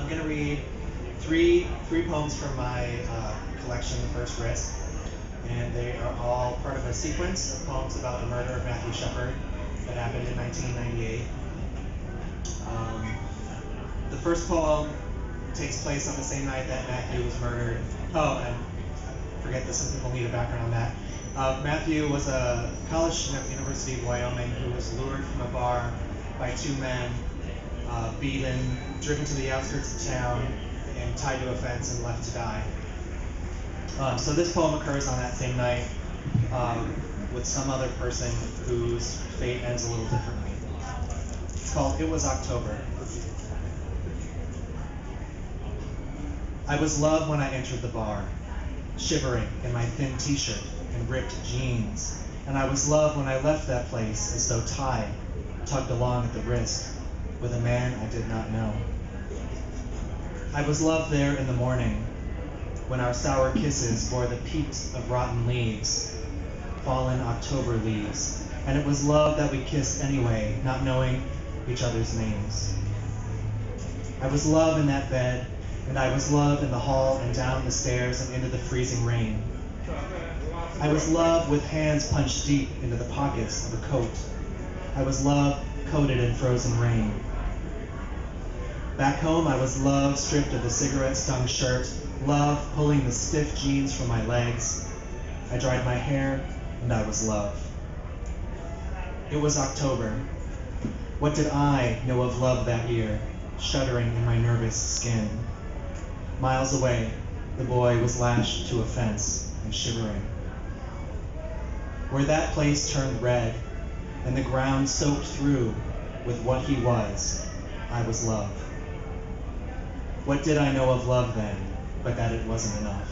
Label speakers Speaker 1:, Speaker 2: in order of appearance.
Speaker 1: I'm going to read three poems from my collection, The First Risk, and they are all part of a sequence of poems about the murder of Matthew Shepard that happened in 1998. The first poem takes place on the same night that Matthew was murdered. Oh, and forget this, some people need a background on that. Matthew was a college student at the University of Wyoming who was lured from a bar by two men, beaten, driven to the outskirts of town, and tied to a fence and left to die. So this poem occurs on that same night with some other person whose fate ends a little differently. It's called It Was October. I was loved when I entered the bar, shivering in my thin t-shirt and ripped jeans, and I was loved when I left that place as though tied, tugged along at the wrist, with a man I did not know. I was loved there in the morning, when our sour kisses bore the peaks of rotten leaves, fallen October leaves, and it was love that we kissed anyway, not knowing each other's names. I was loved in that bed, and I was loved in the hall and down the stairs and into the freezing rain. I was loved with hands punched deep into the pockets of a coat. I was loved coated in frozen rain. Back home, I was loved stripped of the cigarette-stung shirt, love pulling the stiff jeans from my legs. I dried my hair, and I was loved. It was October. What did I know of love that year, shuddering in my nervous skin? Miles away, the boy was lashed to a fence and shivering. Where that place turned red, and the ground soaked through with what he was, I was loved. What did I know of love then, but that it wasn't enough?